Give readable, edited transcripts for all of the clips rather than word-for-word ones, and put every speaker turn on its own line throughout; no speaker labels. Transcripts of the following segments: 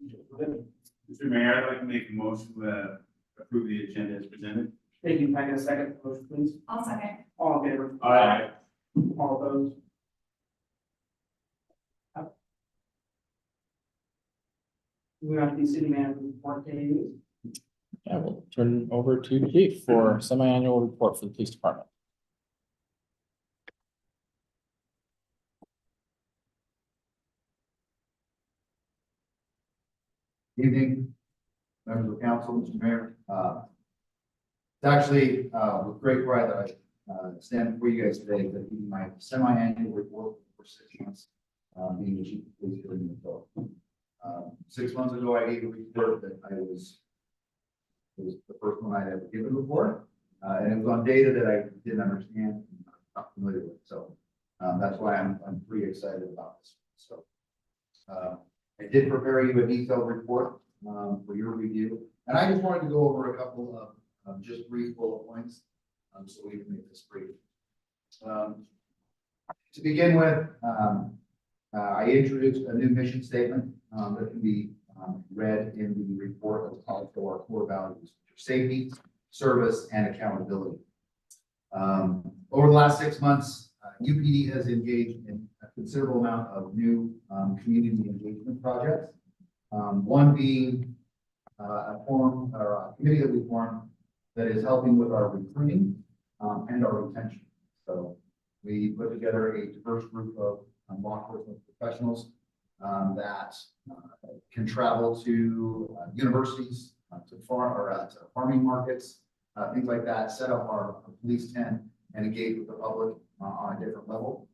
Mr. Mayor, I'd like to make a motion to approve the agenda as presented.
Thank you. Can I get a second motion, please?
I'll second.
All in favor?
Aye.
All opposed? Moving on to the city manager report, Dave.
Yeah, we'll turn over to Chief for semi-annual report for the police department.
Evening, members of council, Mr. Mayor. It's actually with great pride that I stand before you guys today to give you my semi-annual report for 6 months, being the chief of police here in the 6 months ago, I gave a report that it was the first one I'd ever given before, and it was on data that I didn't understand, not familiar with. So that's why I'm pretty excited about this. So I did prepare you a detailed report for your review, and I just wanted to go over a couple of just brief bullet points, so we can make this brief. To begin with, I introduced a new mission statement that can be read in the report of our core values: safety, service, and accountability. Over the last 6 months, UPD has engaged in a considerable amount of new community engagement projects. One being a committee that we formed that is helping with our recruiting and our retention. So we put together a diverse group of law enforcement professionals that can travel to universities, to farming markets, things like that, set up our police tent and engage with the public on a different level,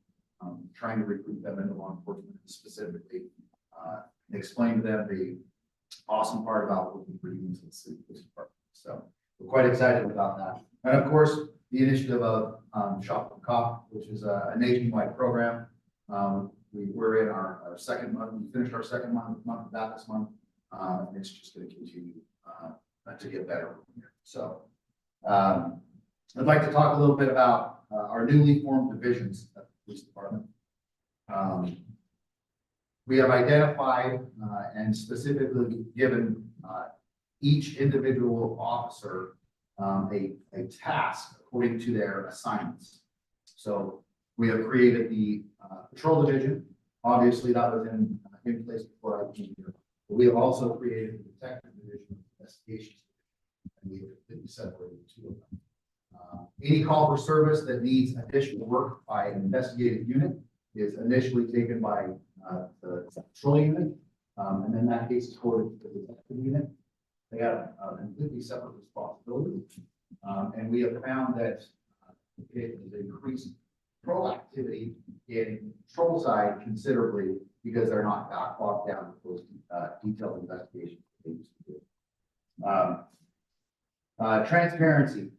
trying to recruit them into law enforcement specifically, explain to them the awesome part about working for you in the city police department. So we're quite excited about that. And of course, the initiative of Shop the Cop, which is a nationwide program. We're in our second month. We finished our second month of that this month. And it's just going to continue to get better from here. So I'd like to talk a little bit about our newly formed divisions at the police department. We have identified and specifically given each individual officer a task according to their assignments. So we have created the patrol division. Obviously, that was in place before I came here. But we have also created the detective division of investigations, and we have separated the two of them. Any call for service that needs additional work by an investigative unit is initially taken by the patrol unit, and then that case is forwarded to the detective unit. They have a completely separate responsibility, and we have found that it has increased proactivity in patrol side considerably because they're not bogged down with those detailed investigations. Transparency.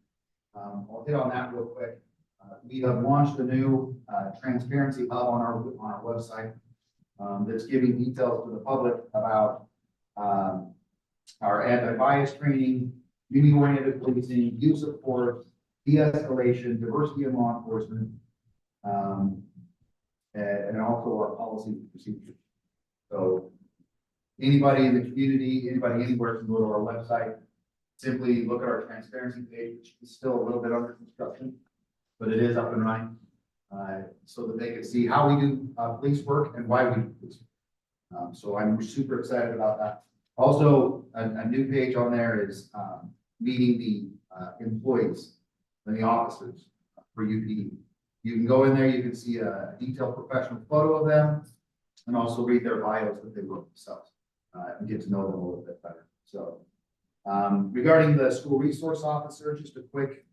I'll hit on that real quick. We have launched a new transparency hub on our website that's giving details to the public about our anti-bias training, union-oriented policing, use of force, de-escalation, diversity in law enforcement, and also our policy and procedures. So anybody in the community, anybody anywhere can go to our website, simply look at our transparency page, which is still a little bit under construction, but it is up and running, so that they can see how we do police work and why we do police work. So I'm super excited about that. Also, a new page on there is meeting the employees and the officers for UPD. You can go in there, you can see a detailed professional photo of them, and also read their bios that they wrote themselves, and get to know them a little bit better. So regarding the school resource officer, just a quick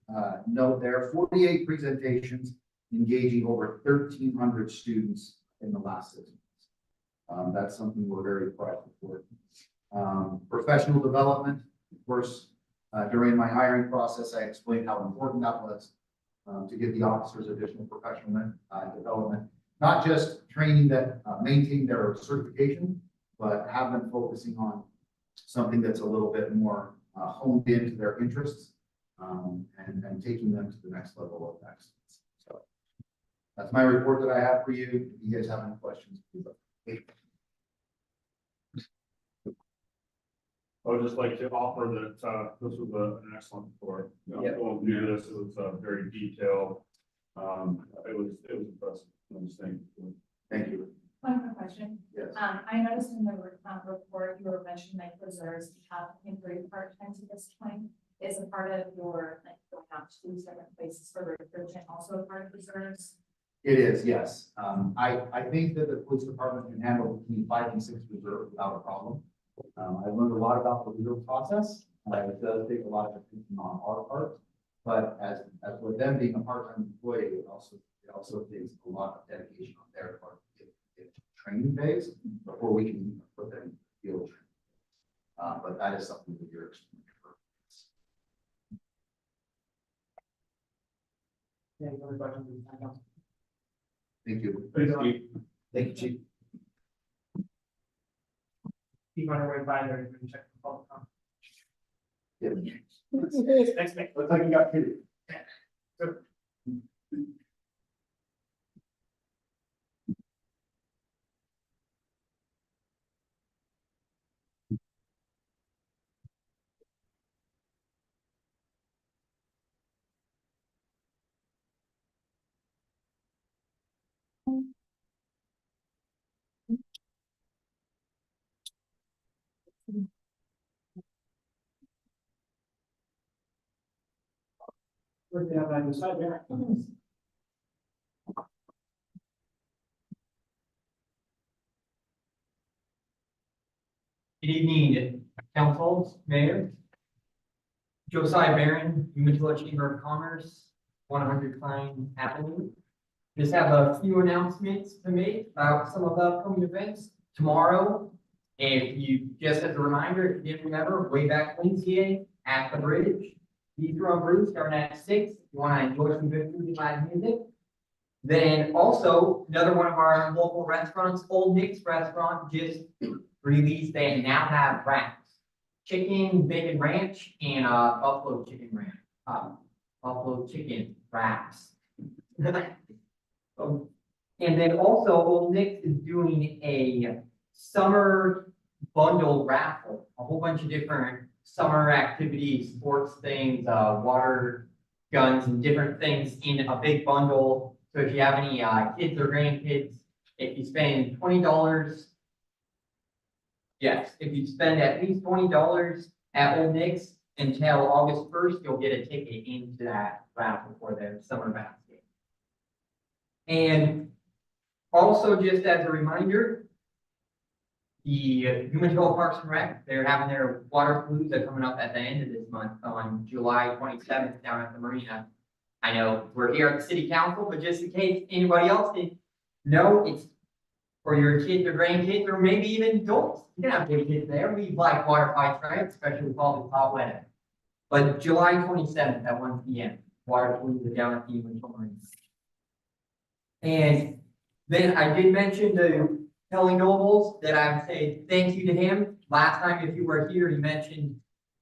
note there: 48 presentations engaging over 1,300 students in the last 6 months. That's something we're very proud for. Professional development, of course, during my hiring process, I explained how important that was to give the officers additional professional development, not just training that maintain their certification, but have them focusing on something that's a little bit more honed into their interests, and taking them to the next level of excellence. So that's my report that I have for you. If you guys have any questions, please.
would just like to offer that, this was an excellent report.
Yeah.
Going through this, it was, very detailed. It was impressive, I just think.
Thank you.
One quick question.
Yes.
I noticed in the report, you were mentioning like reserves have improved part-time to this point. Is a part of your, like, going out to these different places for recruitment also a part of reserves?
It is, yes. I think that the police department can handle between 5 and 6 reserves without a problem. I've learned a lot about the reserve process. It does take a lot of attention on our part, but as with them being a part-time employee, it also takes a lot of dedication on their part. It's training phase before we can put them in field training. But that is something that you're explaining.
Any other questions?
Thank you.
Thanks, Steve.
Thank you, Chief.
Keep on your way by there, you can check the public comment.
Yeah.
Next thing.
Looks like you got two.
Where do you have on the side there?
Good evening, council, mayor. Josiah Barron, Umatilla Chamber of Commerce, 100 Klein Avenue. Just have a few announcements to make about some of the upcoming events tomorrow. If you, just as a reminder, if you didn't remember, way back Wednesday at the bridge, Bistro and Brew starting at 6. If you want to enjoy some good food and live music. Then also another one of our local restaurants, Old Nick's Restaurant, just released. They now have wraps, chicken bacon ranch and buffalo chicken ranch, buffalo chicken wraps. And then also Old Nick's is doing a summer bundle raffle, a whole bunch of different summer activities, sports things, water guns and different things in a big bundle. So if you have any kids or grandkids, if you spend $20, yes, if you spend at least $20 at Old Nick's until August 1st, you'll get a ticket into that raffle for their summer basket. And also, just as a reminder, the Umatilla Parks and Rec, they're having their water palooza coming up at the end of this month on July 27th down at the marina. I know we're here at the city council, but just in case anybody else didn't know, it's for your kids or grandkids, or maybe even adults. You can have big kids there. We like water fights, right? Especially with all this hot weather. But July 27th at 1 p.m. water palooza down at the Umatilla Marina. And then I did mention to Kelly Nobles that I would say thank you to him. Last time, if you were here, he mentioned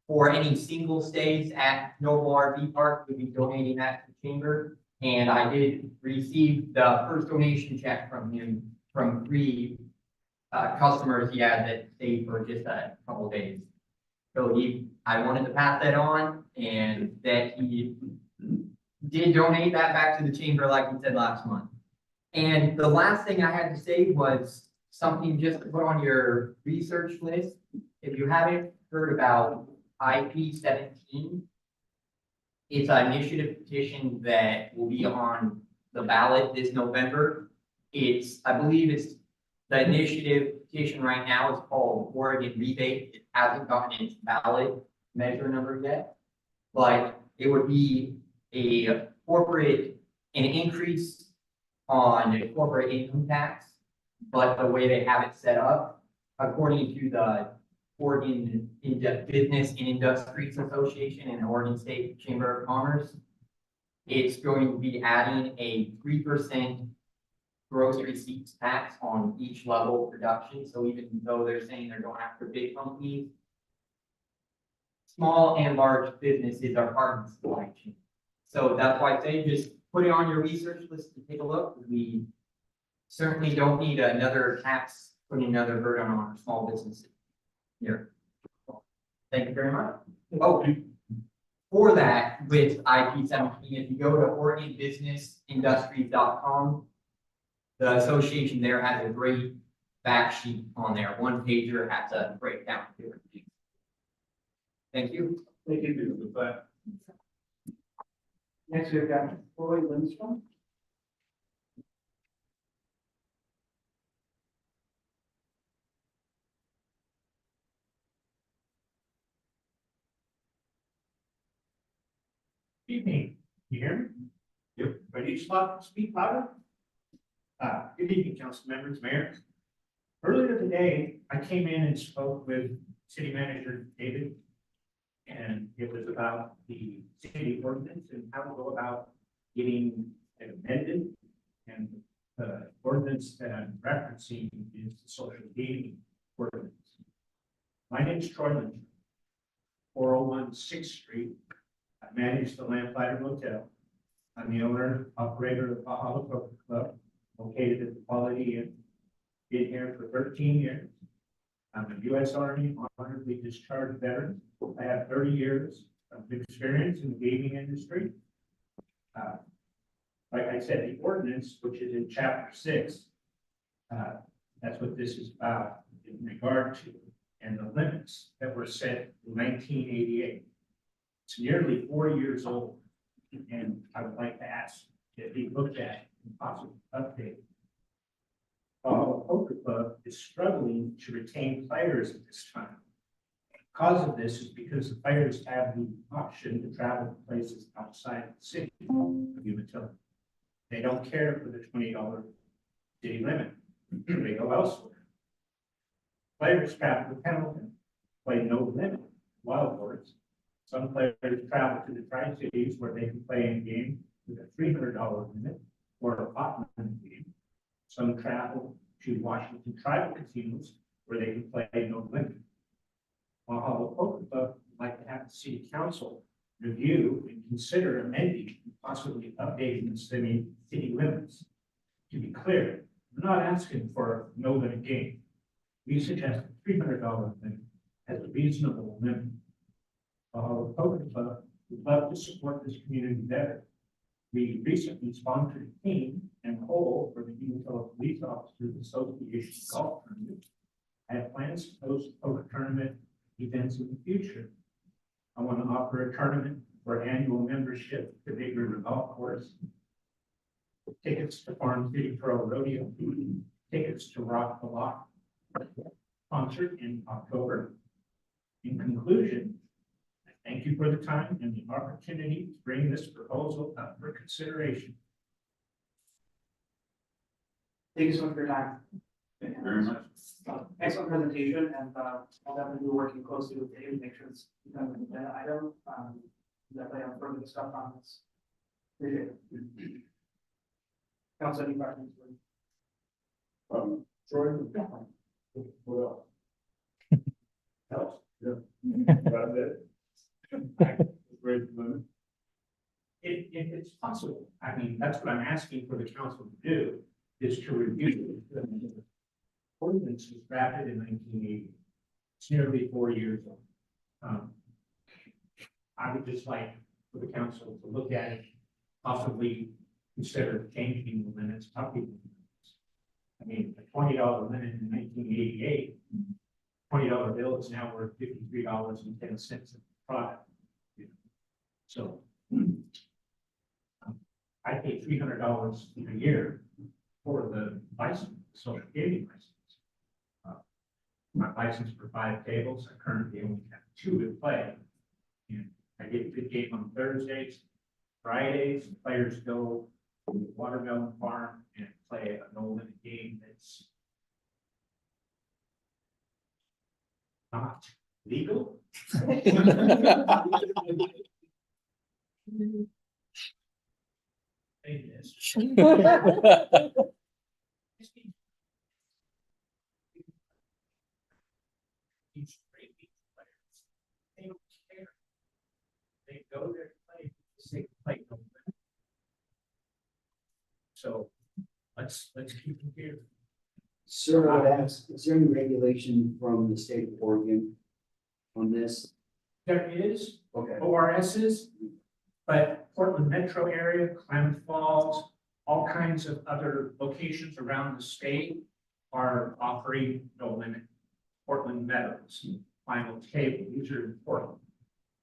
for any single stays at Noble RV Park, we'd be donating that to the chamber. And I did receive the first donation check from him from 3 customers he had that stayed for just a couple of days. So I wanted to pass that on, and that he did donate that back to the chamber like he said last month. And the last thing I had to say was something just to put on your research list. If you haven't heard about IP17, it's an initiative petition that will be on the ballot this November. I believe it's the initiative petition right now is called Oregon Rebate. It hasn't gotten its ballot measure number yet, but it would be an increase on corporate income tax, but the way they have it set up, according to the Oregon Business and Industries Association and Oregon State Chamber of Commerce, it's going to be adding a 3% gross receipts tax on each level of production. So even though they're saying they're going after big companies, small and large businesses are part of the supply chain. So that's why I say just put it on your research list to take a look. We certainly don't need another tax, putting another burden on our small businesses here. Thank you very much. Oh, for that, with IP 17, if you go to OregonBusinessIndustries.com, the association there has a great fact sheet on there. One pager has a breakdown of different things. Thank you.
Thank you. Next, we've got Troy Lindstrom.
Evening, you hear me? Yep. Ready to speak louder? Good evening, council members, mayor. Earlier today, I came in and spoke with city manager David. And it was about the city ordinance and how to go about getting it amended. And the ordinance that I'm referencing is the social gaming ordinance. My name is Troy Lindstrom, 401 6th Street. I manage the Lamplighter Motel. I'm the owner, operator of Baja Poker Club, located at the Quality Inn. Been here for 13 years. I'm a U.S. Army honorably discharged veteran. I have 30 years of experience in the gaming industry. Like I said, the ordinance, which is in chapter 6, that's what this is about in regard to, and the limits that were set in 1988. It's nearly 4 years old, and I would like to ask if he looked at and possibly update. Poker Club is struggling to retain players at this time. Cause of this is because the players have the option to travel to places outside the city of Umatilla. They don't care for the $20 city limit. They go elsewhere. Players travel to Pendleton, play no limit wild boards. Some players travel to the Tri-Cities where they can play in game with a $300 limit or a pot limit game. Some travel to Washington tribal casinos where they can play no limit. Mahalo Poker Club would like to have the city council review and consider amending and possibly updating the city limits. To be clear, we're not asking for a no limit game. We suggest a $300 limit as a reasonable limit. Mahalo Poker Club would love to support this community better. We recently sponsored a team and poll for the Umatilla Police Officers Association golf tournament. I have plans to host poker tournament events in the future. I want to offer a tournament for annual membership to Big River Golf Course, tickets to Farm City Pro Rodeo, tickets to Rock the Lock concert in October. In conclusion, I thank you for the time and the opportunity to bring this proposal up for consideration.
Thank you so much for your time.
Thank you very much.
Excellent presentation, and I'll definitely be working closely with Dave to make sure it's done with the item. Definitely have further stuff on this. Appreciate it. Council, any questions?
Troy? What else? Else? Yeah. That's it. Great limit.
It's possible. I mean, that's what I'm asking for the council to do, is to review the ordinance was drafted in 1980. It's nearly 4 years old. I would just like for the council to look at it, possibly consider changing the limits, upping the limits. I mean, a $20 limit in 1988, $20 bill is now worth $53.10 a product. So I pay $300 a year for the license, social gaming license. My license for 5 tables. I currently only have 2 to play. And I get a good game on Thursdays, Fridays. Players go to the watermelon farm and play a no limit game that's not legal. It is. These great players, they don't care. They go there to play because they can play no limit. So let's keep them here.
Sir, I would ask, is there any regulation from the state of Oregon on this?
There is
Okay.
ORSs, but Portland metro area, Klamath Falls, all kinds of other locations around the state are offering no limit. Portland Meadows, Final Table, these are important.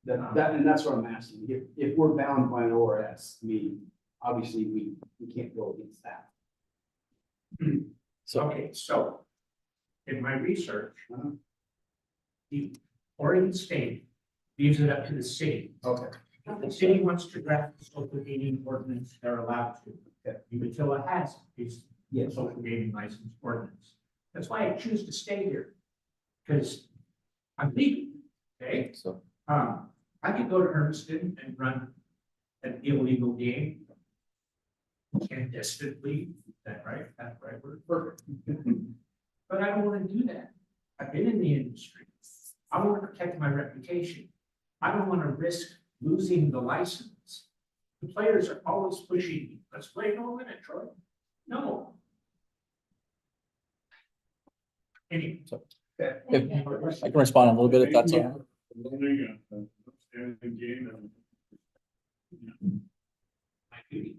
And that's what I'm asking. If we're bound by an ORS, I mean, obviously, we can't go against that.
So,
Okay, so in my research,
Uh-huh.
the Oregon State leaves it up to the city.
Okay.
If the city wants to draft a social gaming ordinance, they're allowed to. Umatilla has a social gaming license ordinance. That's why I choose to stay here. Because I'm legal, okay?
so,
I could go to Hermiston and run an illegal game. Clandestinely, is that right? That's the right word. Perfect. But I don't want to do that. I've been in the industry. I want to protect my reputation. I don't want to risk losing the license. The players are always pushing me. Let's play no limit, Troy. No. Anyway.
if I can respond a little bit if that's all right.
Learning a outstanding game and
My duty.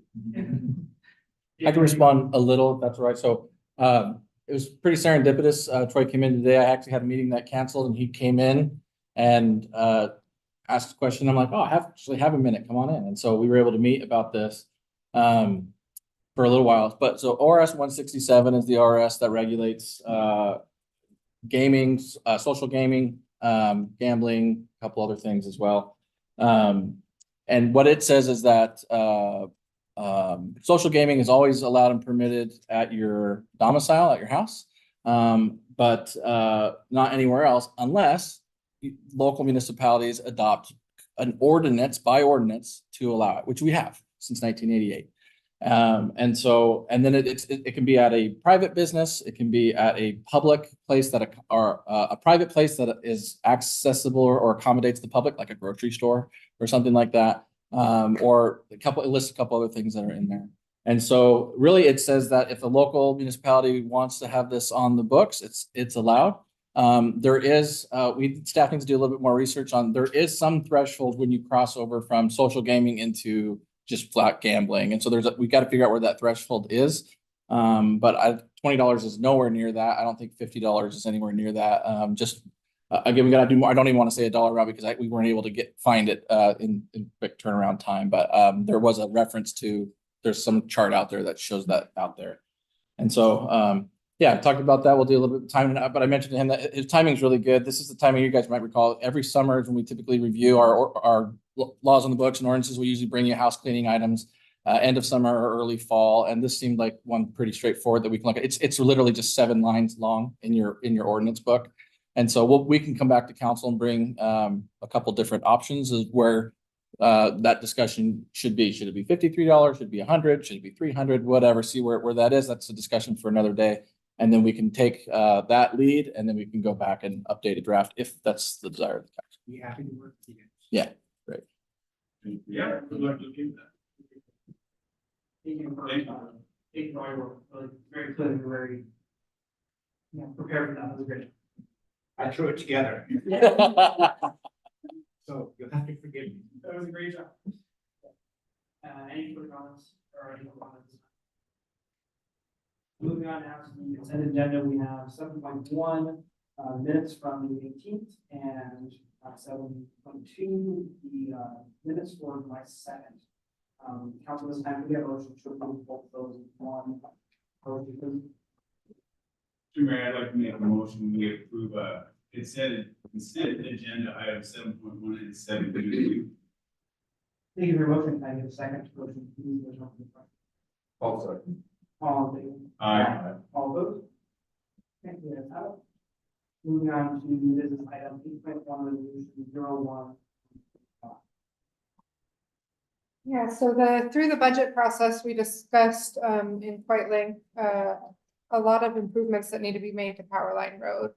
I can respond a little, if that's all right. So, it was pretty serendipitous. Troy came in today. I actually had a meeting that canceled and he came in and, asked a question. I'm like, oh, I actually have a minute. Come on in. And so we were able to meet about this, for a little while. But so ORS 167 is the ORS that regulates, gaming, social gaming, gambling, a couple other things as well. And what it says is that, social gaming is always allowed and permitted at your domicile, at your house, but not anywhere else unless local municipalities adopt an ordinance by ordinance to allow it, which we have since 1988. And so, and then it can be at a private business, it can be at a public place or a private place that is accessible or accommodates the public, like a grocery store or something like that. Or it lists a couple other things that are in there. And so really it says that if a local municipality wants to have this on the books, it's allowed. There is, staff needs to do a little bit more research on, there is some threshold when you cross over from social gaming into just flat gambling. And so we got to figure out where that threshold is. But $20 is nowhere near that. I don't think $50 is anywhere near that. Again, we gotta do more. I don't even want to say a dollar amount because we weren't able to find it in quick turnaround time. But there was a reference to, there's some chart out there that shows that out there. And so yeah, I talked about that. We'll do a little bit of time, but I mentioned to him that his timing is really good. This is the timing you guys might recall. Every summer is when we typically review our laws on the books and ordinances. We usually bring you house cleaning items, end of summer or early fall. And this seemed like one pretty straightforward that we can look at. It's literally just 7 lines long in your ordinance book. And so we can come back to council and bring a couple different options is where that discussion should be. Should it be $53? Should it be $100? Should it be $300? Whatever, see where that is. That's a discussion for another day. And then we can take that lead and then we can go back and update a draft if that's the desire of the council.
Be happy to work with you.
Yeah, great.
yeah, good luck looking at that.
Thank you for, taking all your work, really, very clear, and very, prepared for that, that was great.
I threw it together, so you'll have to forgive me.
That was a great job. Any further comments or any comments? Moving on now to the consent agenda, we have 7.1 minutes from the 18th and 7.2 the minutes for July 2nd. Council, this time we have a motion to approve both those in one.
Mr. Mayor, I'd like to make a motion, we approve, consent agenda item 7.1 and 7.2.
Thank you for your motion. Can I get a second? Motion, please, there's no question.
Also,
All in favor?
Aye.
All opposed? Thank you, that's out. Moving on to new business item 8.1 resolution 01.
Yeah, so through the budget process, we discussed in quite length a lot of improvements that need to be made to Powerline Road.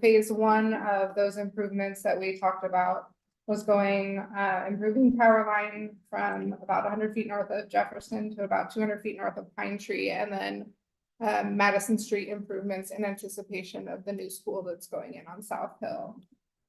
Phase 1 of those improvements that we talked about was improving power line from about 100 feet north of Jefferson to about 200 feet north of Pine Tree, and then Madison Street improvements in anticipation of the new school that's going in on South Hill.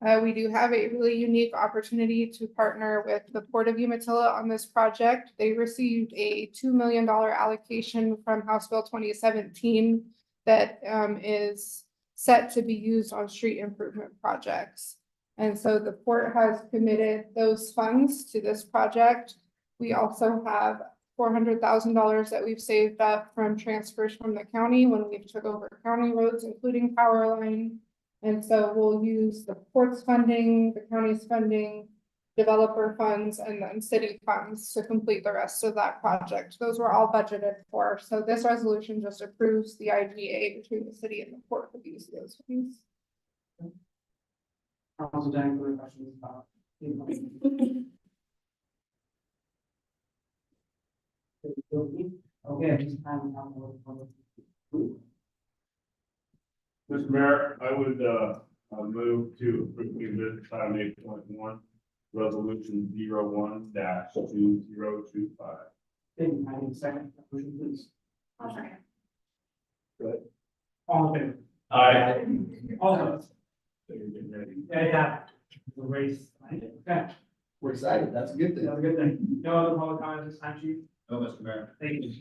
We do have a really unique opportunity to partner with the Port of Umatilla on this project. They received a $2 million allocation from House Bill 2017 that is set to be used on street improvement projects. And so the port has committed those funds to this project. We also have $400,000 that we've saved up from transfers from the county when we took over county roads, including power line. And so we'll use the port's funding, the county's funding, developer funds, and then city funds to complete the rest of that project. Those were all budgeted for. So this resolution just approves the IGA between the city and the port for use of those funds.
Council, any further questions about? Okay, at this time,
Mr. Mayor, I would, move to approve the business item 8.1, resolution 01-2025.
I need a second, motion, please.
I'll second.
All in favor?
Aye.
All opposed?
Ready.
Yeah, the race. Okay,
We're excited. That's a good thing.
that's a good thing. No other public comment this time, chief?
No, Mr. Mayor.
Thank you.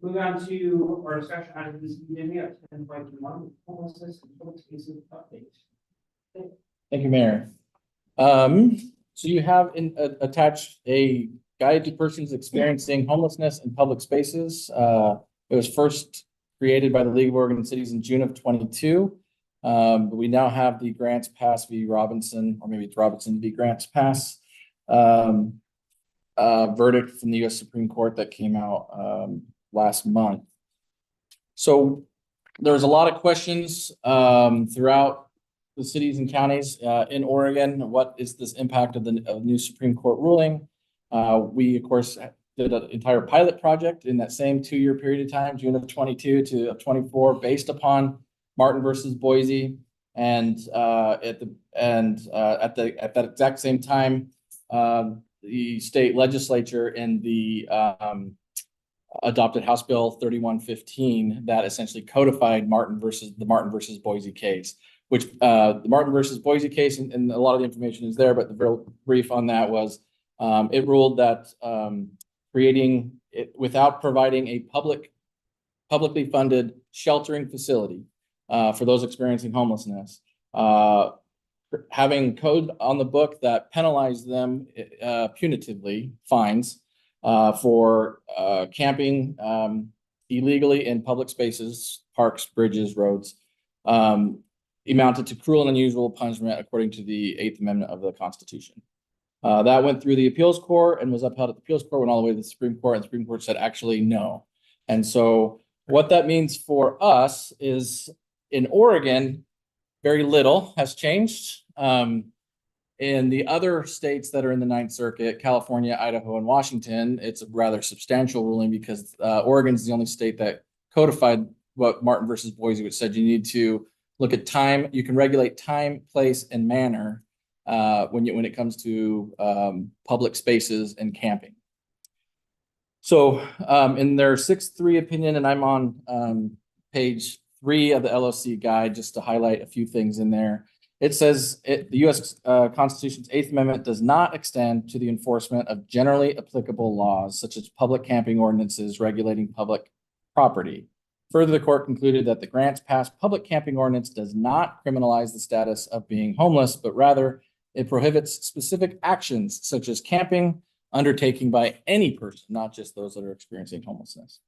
Moving on to our discussion item this evening, we have 10.1 homelessness and public spaces update.
Thank you, Mayor. So you have attached a guide to persons experiencing homelessness in public spaces. It was first created by the League of Oregon Cities in June of 22. But we now have the Grants Pass v. Robinson, or maybe it's Robinson v. Grants Pass verdict from the U.S. Supreme Court that came out last month. So there's a lot of questions throughout the cities and counties in Oregon. What is this impact of the new Supreme Court ruling? We, of course, did an entire pilot project in that same 2-year period of time, June of 22 to 24, based upon Martin versus Boise. And at that exact same time, the state legislature in the adopted House Bill 3115 that essentially codified the Martin versus Boise case, which the Martin versus Boise case, and a lot of the information is there, but the real brief on that was it ruled that creating it without providing a publicly funded sheltering facility for those experiencing homelessness, having code on the book that penalized them punitively, fines, for camping illegally in public spaces, parks, bridges, roads, amounted to cruel and unusual punishment according to the 8th Amendment of the Constitution. That went through the appeals court and was upheld at the appeals court, went all the way to the Supreme Court, and the Supreme Court said actually no. And so what that means for us is in Oregon, very little has changed. In the other states that are in the Ninth Circuit, California, Idaho, and Washington, it's a rather substantial ruling because Oregon is the only state that codified what Martin versus Boise, which said you need to look at time. You can regulate time, place, and manner when it comes to public spaces and camping. So in their 6-3 opinion, and I'm on page 3 of the LOC guide, just to highlight a few things in there. It says the U.S. Constitution's 8th Amendment does not extend to the enforcement of generally applicable laws, such as public camping ordinances regulating public property. Further, the court concluded that the Grants Pass public camping ordinance does not criminalize the status of being homeless, but rather it prohibits specific actions such as camping undertaken by any person, not just those that are experiencing homelessness.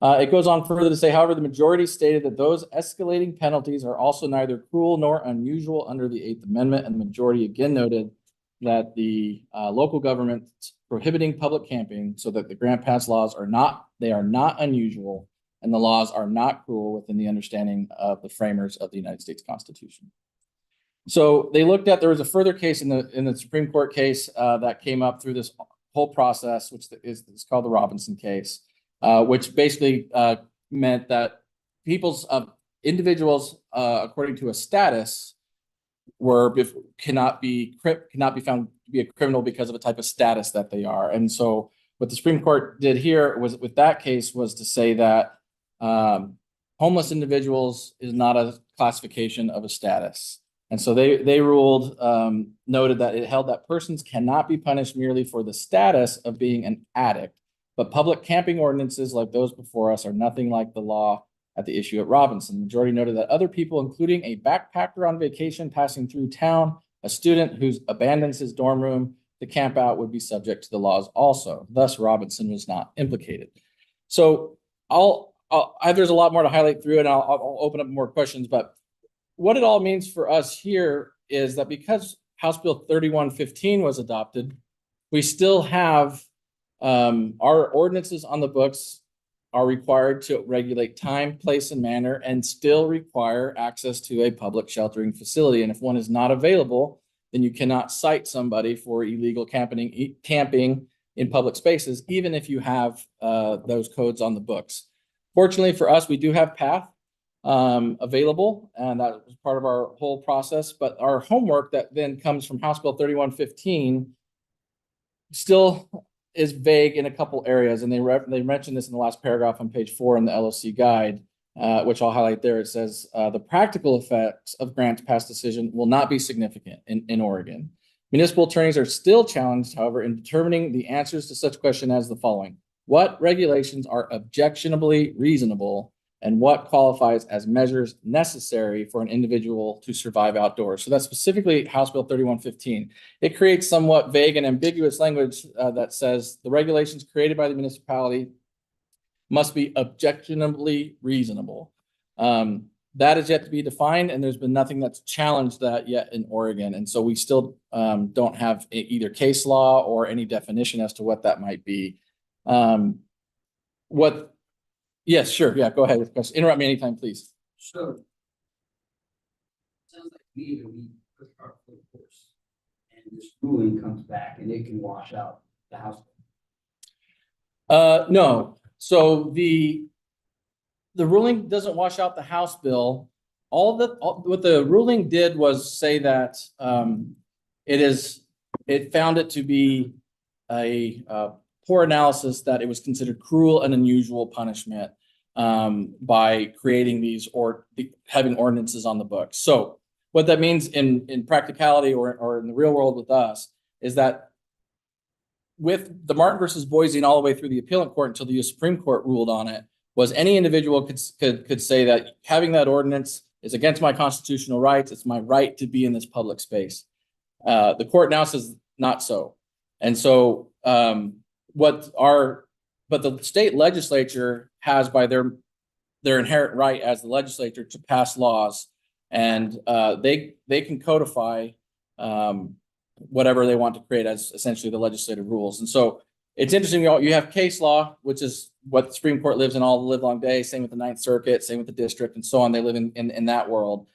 It goes on further to say, however, the majority stated that those escalating penalties are also neither cruel nor unusual under the 8th Amendment, and the majority again noted that the local government prohibiting public camping so that the Grants Pass laws are not unusual, and the laws are not cruel within the understanding of the framers of the United States Constitution. So they looked at, there was a further case in the Supreme Court case that came up through this whole process, which is called the Robinson case. Which basically meant that individuals, according to a status, cannot be found to be a criminal because of a type of status that they are. And so what the Supreme Court did here was with that case was to say that homeless individuals is not a classification of a status. And so they ruled, noted that it held that persons cannot be punished merely for the status of being an addict. But public camping ordinances like those before us are nothing like the law at the issue at Robinson. The majority noted that other people, including a backpacker on vacation passing through town, a student who abandons his dorm room to camp out, would be subject to the laws also. Thus, Robinson was not implicated. So there's a lot more to highlight through, and I'll open up more questions, but what it all means for us here is that because House Bill 3115 was adopted, we still have our ordinances on the books are required to regulate time, place, and manner, and still require access to a public sheltering facility. And if one is not available, then you cannot cite somebody for illegal camping in public spaces, even if you have those codes on the books. Fortunately for us, we do have PATH available, and that was part of our whole process. But our homework that then comes from House Bill 3115 still is vague in a couple areas, and they mentioned this in the last paragraph on page 4 in the LOC guide, which I'll highlight there. It says the practical effects of Grant's past decision will not be significant in Oregon. Municipal attorneys are still challenged, however, in determining the answers to such question as the following: what regulations are objectionably reasonable, and what qualifies as measures necessary for an individual to survive outdoors? So that's specifically House Bill 3115. It creates somewhat vague and ambiguous language that says the regulations created by the municipality must be objectionably reasonable. That is yet to be defined, and there's been nothing that's challenged that yet in Oregon. And so we still don't have either case law or any definition as to what that might be. Yes, sure. Yeah, go ahead with questions. Interrupt me anytime, please.
So. Sounds like me that we put our full course, and this ruling comes back and it can wash out the House.
No. So the ruling doesn't wash out the House bill. What the ruling did was say that it found it to be a poor analysis that it was considered cruel and unusual punishment by creating these or having ordinances on the books. So what that means in practicality or in the real world with us is that with the Martin versus Boise and all the way through the appellate court until the U.S. Supreme Court ruled on it, was any individual could say that having that ordinance is against my constitutional rights. It's my right to be in this public space. The court now says not so. And so but the state legislature has by their inherent right as the legislature to pass laws, and they can codify whatever they want to create as essentially the legislative rules. And so it's interesting, you have case law, which is what the Supreme Court lives in all the live long day, same with the Ninth Circuit, same with the district, and so on. They live in that world.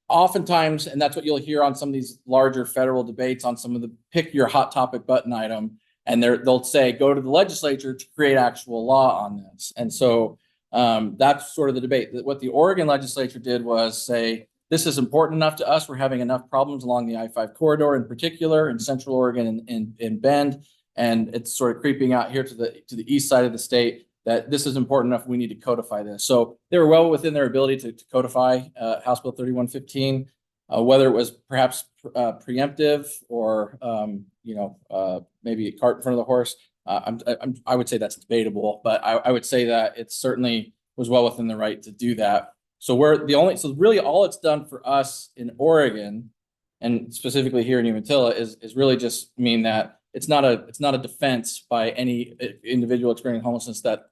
Oftentimes, and that's what you'll hear on some of these larger federal debates on some of the pick your hot topic button item, and they'll say, go to the legislature to create actual law on this. And so that's sort of the debate. What the Oregon legislature did was say, this is important enough to us. We're having enough problems along the I-5 corridor in particular in Central Oregon and in Bend. And it's sort of creeping out here to the east side of the state that this is important enough. We need to codify this. So they were well within their ability to codify House Bill 3115, whether it was perhaps preemptive or, maybe a cart in front of the horse. I would say that's debatable, but I would say that it certainly was well within the right to do that. So really all it's done for us in Oregon, and specifically here in Umatilla, is really just mean that it's not a defense by any individual experiencing homelessness that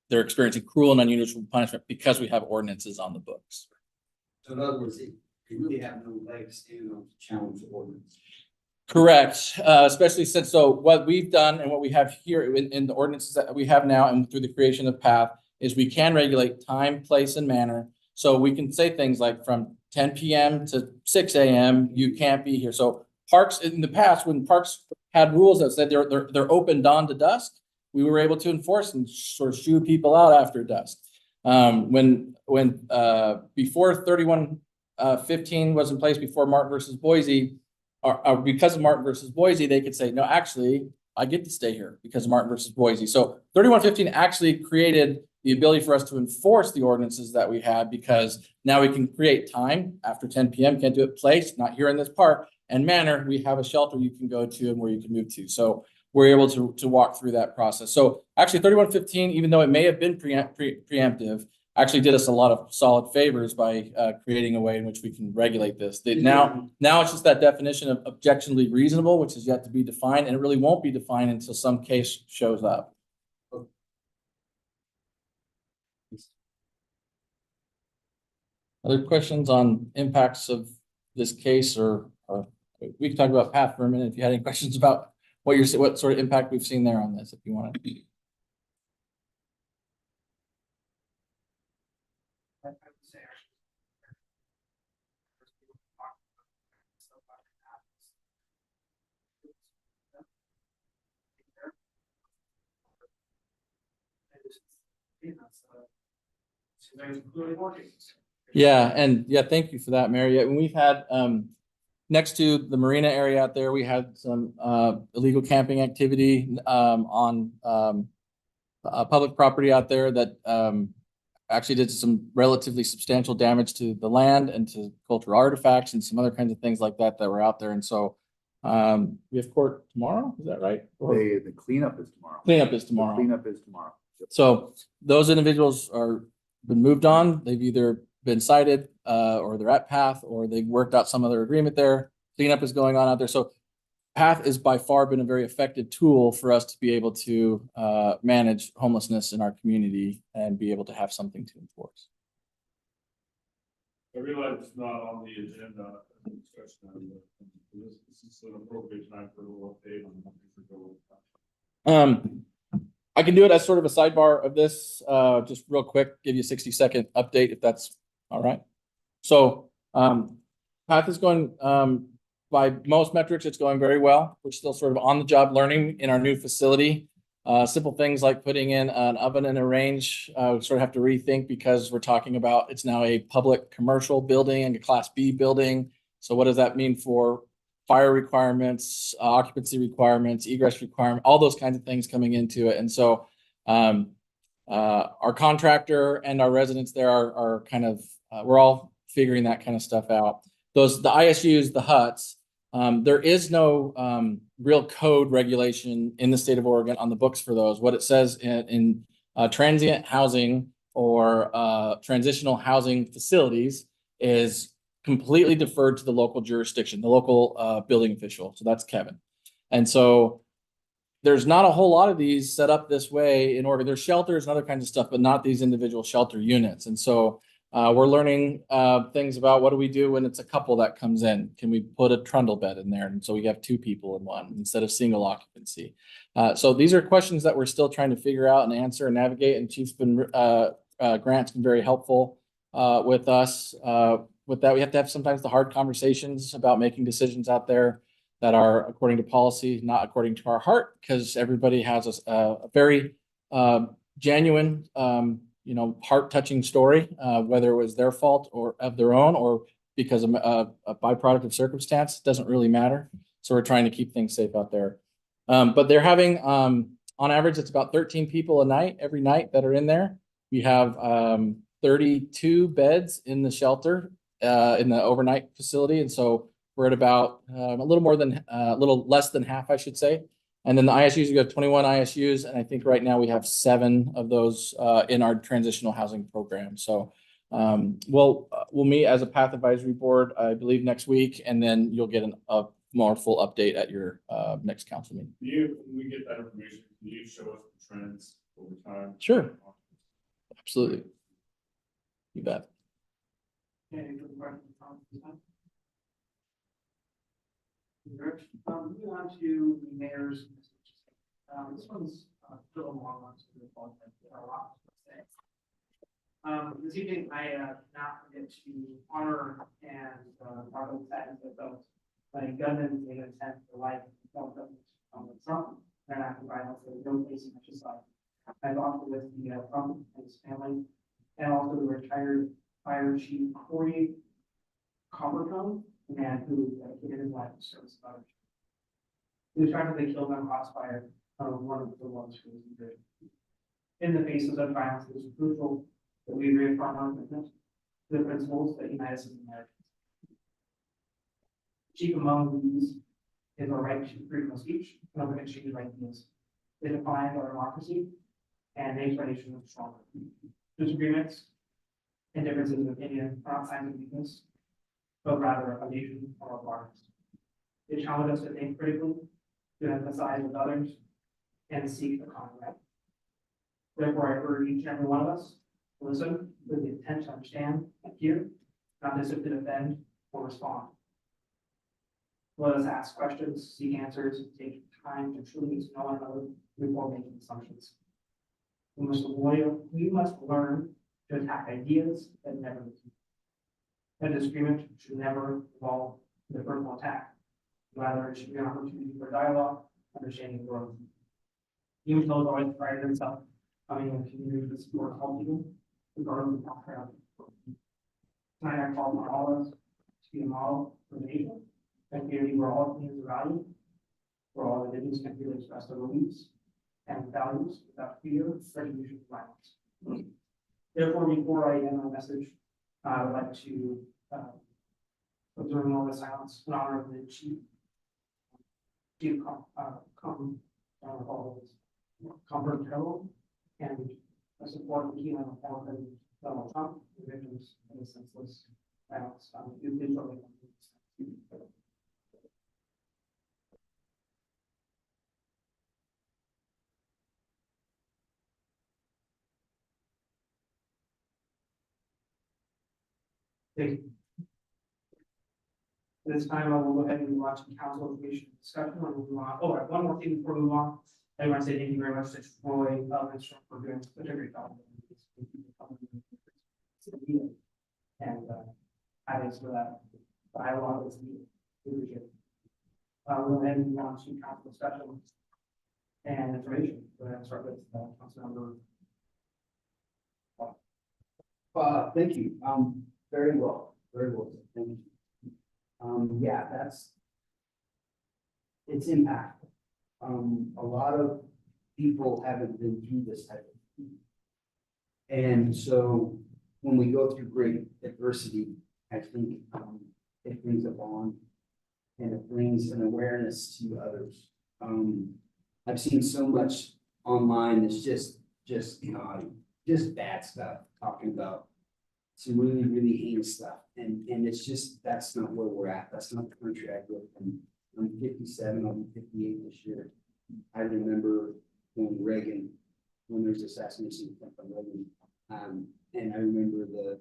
they're experiencing cruel and unusual punishment because we have ordinances on the books.
So in other words, they really have no leg to stand on to challenge the ordinance.
Correct, especially since, so what we've done and what we have here in the ordinances that we have now and through the creation of PATH is we can regulate time, place, and manner. So we can say things like from 10 p.m. to 6 a.m. you can't be here. So parks in the past, when parks had rules that said they're open dawn to dusk, we were able to enforce and sort of shoo people out after dusk. When before 3115 was in place, before Martin versus Boise, because of Martin versus Boise, they could say, no, actually, I get to stay here because of Martin versus Boise. So 3115 actually created the ability for us to enforce the ordinances that we have, because now we can create time after 10 PM, can't do it place, not here in this park, and manner, we have a shelter you can go to and where you can move to. So we're able to walk through that process. So actually 3115, even though it may have been preemptive, actually did us a lot of solid favors by creating a way in which we can regulate this. Now it's just that definition of objectionably reasonable, which is yet to be defined, and it really won't be defined until some case shows up. Other questions on impacts of this case, or we can talk about Pat for a minute if you had any questions about what sort of impact we've seen there on this, if you want to.
I would say actually.
Yeah, and yeah, thank you for that, Mary. Yeah, and we've had next to the marina area out there, we had some illegal camping activity on public property out there that actually did some relatively substantial damage to the land and to cultural artifacts and some other kinds of things like that that were out there. And so we have court tomorrow, is that right? Or
The cleanup is tomorrow.
cleanup is tomorrow.
Cleanup is tomorrow.
So those individuals are been moved on. They've either been cited or they're at PATH, or they've worked out some other agreement there. Cleanup is going on out there. So PATH has by far been a very effective tool for us to be able to manage homelessness in our community and be able to have something to enforce.
I realize it's not on the agenda. This is an appropriate time for a little update on what things are going.
I can do it as sort of a sidebar of this, just real quick, give you a 60-second update if that's all right. So PATH is going, by most metrics, it's going very well. We're still sort of on the job learning in our new facility. Simple things like putting in an oven and a range, we sort of have to rethink because we're talking about it's now a public commercial building and a Class B building. So what does that mean for fire requirements, occupancy requirements, egress requirement, all those kinds of things coming into it. And so our contractor and our residents there are kind of, we're all figuring that kind of stuff out. The ISUs, the huts, there is no real code regulation in the state of Oregon on the books for those. What it says in transient housing or transitional housing facilities is completely deferred to the local jurisdiction, the local building official. So that's Kevin. And so there's not a whole lot of these set up this way in Oregon. There's shelters and other kinds of stuff, but not these individual shelter units. And so we're learning things about what do we do when it's a couple that comes in? Can we put a trundle bed in there? And so we have 2 people in one instead of single occupancy. So these are questions that we're still trying to figure out and answer and navigate. And Chief's been, Grant's been very helpful with us. With that, we have to have sometimes the hard conversations about making decisions out there that are according to policy, not according to our heart, because everybody has a very genuine, heart-touching story, whether it was their fault or of their own, or because of a byproduct of circumstance, doesn't really matter. So we're trying to keep things safe out there. But they're having, on average, it's about 13 people a night, every night that are in there. We have 32 beds in the shelter, in the overnight facility. And so we're at about a little less than half, I should say. And then the ISUs, we have 21 ISUs. And I think right now we have 7 of those in our transitional housing program. So we'll meet as a PATH advisory board, I believe next week, and then you'll get a more full update at your next council meeting.
When we get that information, can you show us the trends over time?
Sure. Absolutely. You bet.
Moving on to the mayor's. This one's a little long one, so there are a lot to say. This evening, I not forget to honor and mark the sadness of those by gunmen in intent for life from Trump and after violence. There was no place in exercise. I've also with the Trump and his family, and also the retired Fire Chief Corey Coppercone, the man who dedicated his life to service of others. He was tragically killed on crossfire, one of the ones who was injured. In the face of such violence, it is crucial that we reaffirm our commitment to the principles that unite us as Americans. Chief among these is our right to freedom of speech and open exchange of ideas. They define our democracy and makes our nation stronger. Disagreements and differences of opinion are not signs of weakness, but rather a foundation of our progress. They challenge us to think critically, to empathize with others, and seek a common ground. Therefore, I urge each and every one of us to listen with the intent to understand and hear, not just to defend or respond. Let us ask questions, seek answers, and take time to truly get to know one another before making assumptions. We must learn to attack ideas that never defeat. A disagreement should never involve the personal attack. Rather, it should be an opportunity for dialogue, understanding, and growth. Human Hill has always prided himself coming in a community that supports all people, regardless of background. Tonight, I call on all of us to be a model for the nation, a community where all communities are valued, where all individuals can freely express their beliefs and values without fear, prejudice, or violence. Therefore, before I end my message, I would like to observe a moment of silence in honor of the chief. Comfort Carroll and support the healing of former President Donald Trump, the victims of the senseless violence. Thank you. This time I will go ahead and move on to council information discussion. We'll move on. Oh, one more thing before we move on. I want to say thank you very much to Troy for doing such a great job. And thanks for that dialogue is needed. We appreciate it. We'll go ahead and move on to council discussion and information. Go ahead and start with Councilmember.
Thank you. Very well, thank you. Yeah, it's impactful. A lot of people haven't been through this type of thing. And so when we go through great adversity, I think it brings a bond and it brings an awareness to others. I've seen so much online that's just bad stuff, talking about some really, really heinous stuff. And it's just, that's not where we're at. That's not the country I grew up in. I'm 57, I'll be 58 this year. I remember when there's assassination from Reagan. And I remember the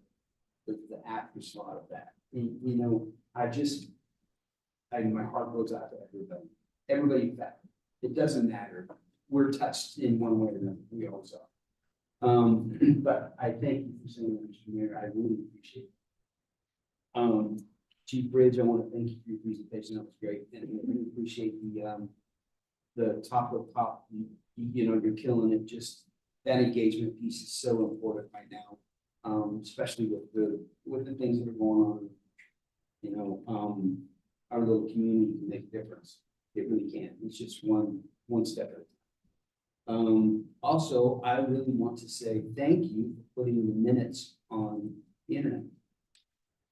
afterthought of that. And, you know, my heart goes out to everybody. Everybody affected. It doesn't matter. We're touched in one way or another. We always are. But I thank you for saying that, Mr. Mayor. I really appreciate it. Chief Bridge, I want to thank you for your presentation. That was great. And I really appreciate the top of top, you know, you're killing it. Just that engagement piece is so important right now. Especially with the things that are going on. You know, our little community can make a difference. It really can. It's just one step at a time. Also, I really want to say thank you for putting the minutes on the internet.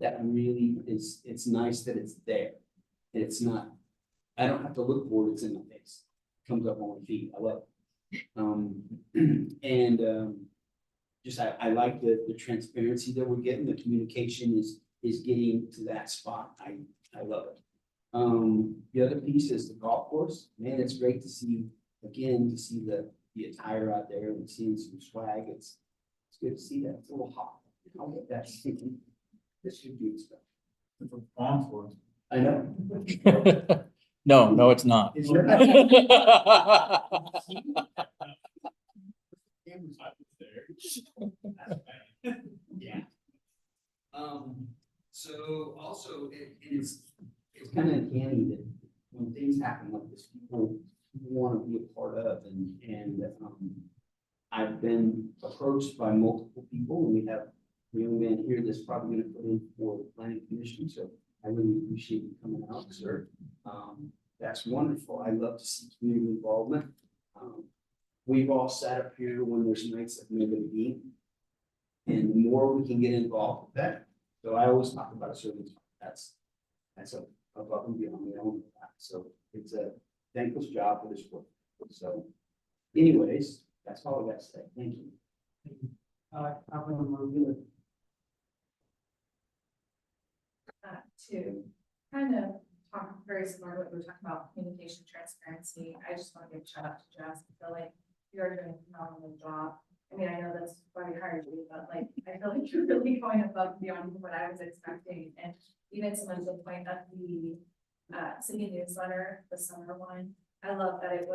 That really is, it's nice that it's there. It's not, I don't have to look for it, it's in my face. It comes up on my feed. I love it. Just I like the transparency that we're getting. The communication is getting to that spot. I love it. The other piece is the golf course. Man, it's great to see the attire out there and seeing some swag. It's good to see that. It's a little hot. I'll get that. This should be stuff. I know.
No, it's not.
Is there-
Yeah. So also it's kind of uncanny that when things happen like this, people want to be a part of and I've been approached by multiple people and we have a young man here that's probably going to put in for the planning commission. So I really appreciate you coming out, sir. That's wonderful. I love to see community involvement.
we've all sat up here when there's nights that nobody eat. And the more we can get involved, the better. So I always talk about a service, that's a above and beyond my own. So it's a thankless job for this work. So anyways, that's all I got to say. Thank you.
To kind of talk very similar to what we were talking about, communication transparency, I just want to give a shout out to Jess. I feel like you're doing a phenomenal job. I mean, I know that's why we hired you, but like, I feel like you're really going above and beyond what I was expecting. And even so much to the point of the city newsletter, the summer one, I love that it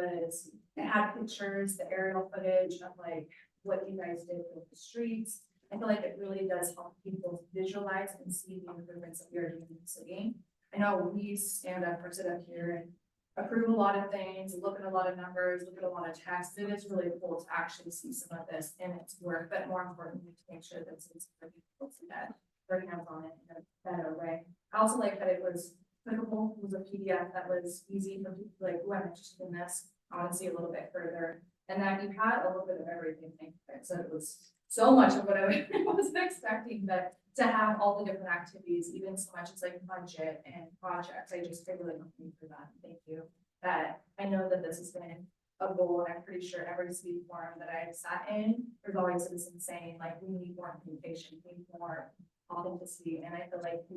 had pictures, the aerial footage of like what you guys did with the streets. I feel like it really does help people visualize and see the improvements that we are doing in the city. I know we stand up or sit up here and approve a lot of things, look at a lot of numbers, look at a lot of text. It is really cool to actually see some of this in its work, but more importantly, to make sure that it's for people to get their hands on it in a better way. I also like that it was clickable, it was a PDF that was easy for people like, who I'm interested in this, I want to see a little bit further. And that you had a little bit of everything. So it was so much of what I wasn't expecting, but to have all the different activities, even so much as like budget and projects, I really want you for that. Thank you. That I know that this has been a goal, and I'm pretty sure every city forum that I've sat in, there's always citizens saying like, we need more communication, we need more authenticity. And I feel like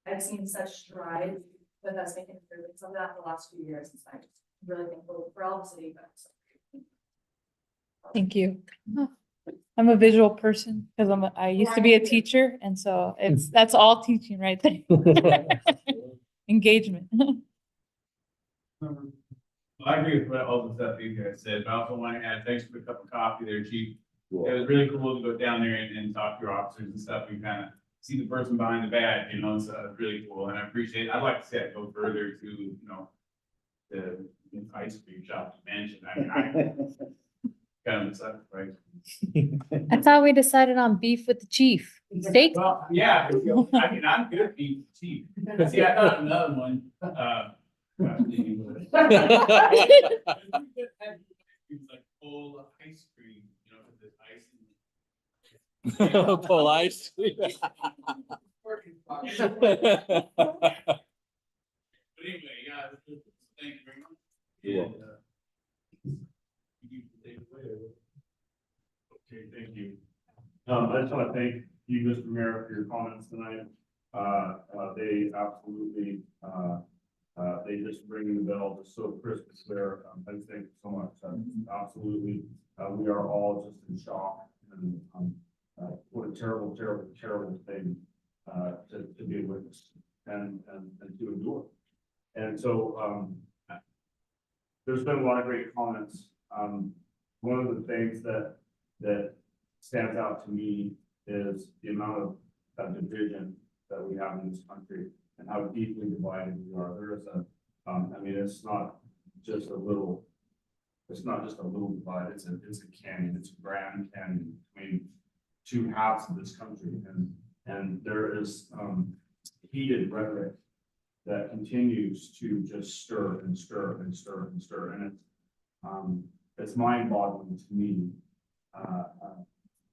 I've seen such strides with us making improvements on that the last few years. And so I'm just really thankful for all the city, but also
Thank you. I'm a visual person because I used to be a teacher, and so that's all teaching right there. Engagement.
Well, I agree with all the stuff you guys said, but I also want to add, thanks for the cup of coffee there, Chief. It was really cool to go down there and talk to your officers and stuff, and kind of see the person behind the badge, you know, so it's really cool, and I appreciate it. I'd like to see it go further to, you know, the ice cream shop you mentioned. I mean, I kind of excited, right?
I thought we decided on beef with the chief. Steak?
Well, yeah, I mean, I'm good at being cheap, but see, I thought another one, It's like full ice cream, you know, with the ice.
Full ice.
But anyway, yeah, thank you very much.
You're
And, you can take it away.
Okay, thank you. I just want to thank you, Mr. Mayor, for your comments tonight. They absolutely, they just ring the bell just so crisp and clear. I just thank you so much. Absolutely, we are all just in shock, and what a terrible, terrible, terrible thing to be a witness and to endure. And so there's been a lot of great comments. One of the things that stands out to me is the amount of division that we have in this country and how deeply divided we are. There is I mean, it's not just a little divide, it's a canyon, it's a grand canyon between two halves of this country. And there is heated rhetoric that continues to just stir and stir and stir and stir. And it's mind-boggling to me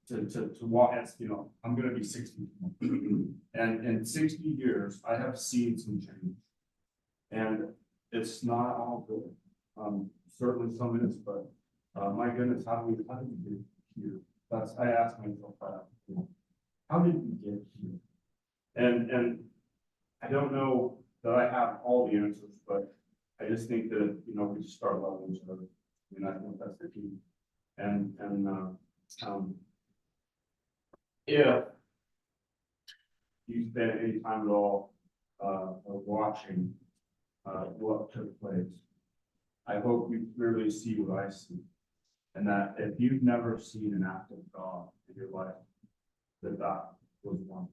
to walk, as you know, I'm gonna be 60. And in 60 years, I have seen some change. And it's not all good. Certainly some is, but my goodness, how did we get here? I asked myself that, you know, how did we get here? And I don't know that I have all the answers, but I just think that, you know, we just start loving each other. I mean, I think that's the key. And if you spend any time at all watching what took place, I hope you clearly see what I see. And that if you've never seen an act of God in your life, that was one.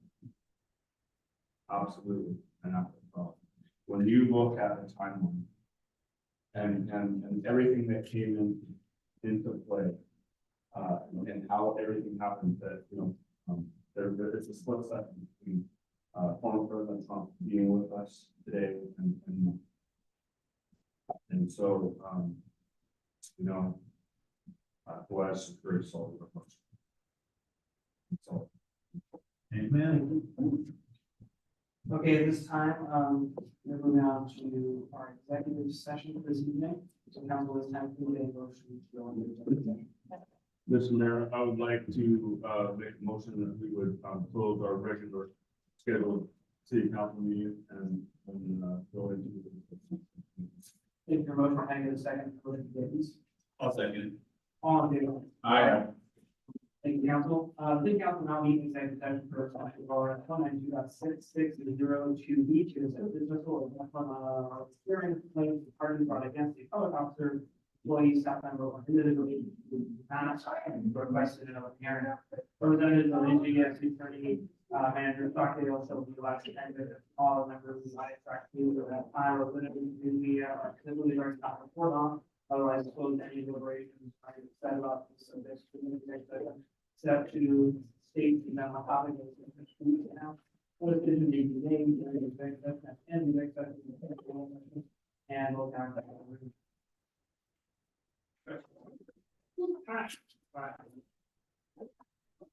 Absolutely an act of God. When you look at the timeline and everything that came into play, and how everything happened, that, you know, there is a split second between former President Trump being with us today and so, you know, Otherwise, it's very solid. So,
Amen.
Okay, at this time, we're moving on to our executive session for this evening. So council is time to do a motion to go into executive session.
Mr. Mayor, I would like to, make a motion that we would, close our regular scheduled city council meeting and, go into.
If your motion, can I get a second for the business?
I'll second.
All in favor?
Aye.
Thank you, council. City council now meeting executive session for section law 192.6602B to discuss dismissal of hearing claims the party brought against a public officer, employee, staff member, or individual not requested in a hearing. Representatives of NGS attorney, manager Stockdale shall be allowed to enter all members of the track team at that time, or limited to the, typically are not report on, otherwise close any deliberations, set about this, so this. Step to state the amount of topic is now. What decision may be made in the executive session and the executive session, and we'll count that.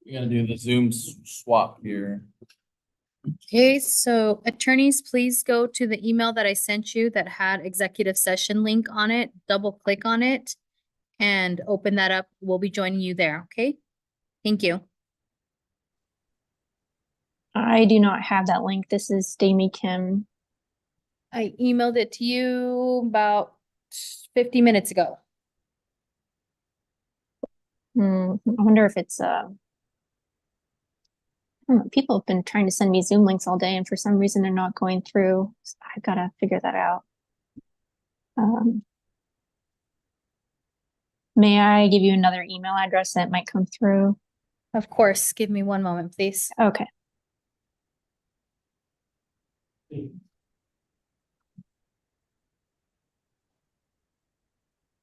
You're gonna do the Zoom swap here.
Okay, so attorneys, please go to the email that I sent you that had executive session link on it, double click on it and open that up. We'll be joining you there, okay? Thank you.
I do not have that link. This is Damie Kim.
I emailed it to you about 50 minutes ago.
I wonder if it's I don't know, people have been trying to send me Zoom links all day and for some reason they're not going through. So I've got to figure that out. May I give you another email address that might come through?
Of course, give me one moment, please.
Okay.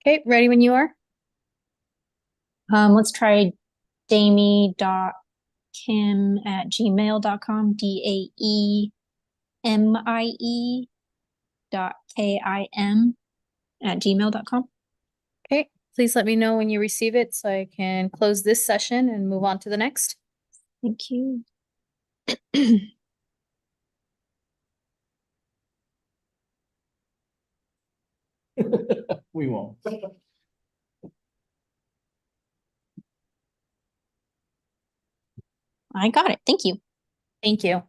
Okay, ready when you are?
Let's try damie.kim@gmail.com, DAEMIE.KIM@gmail.com.
Okay, please let me know when you receive it so I can close this session and move on to the next.
Thank you.
We won't.
I got it. Thank you.
Thank you.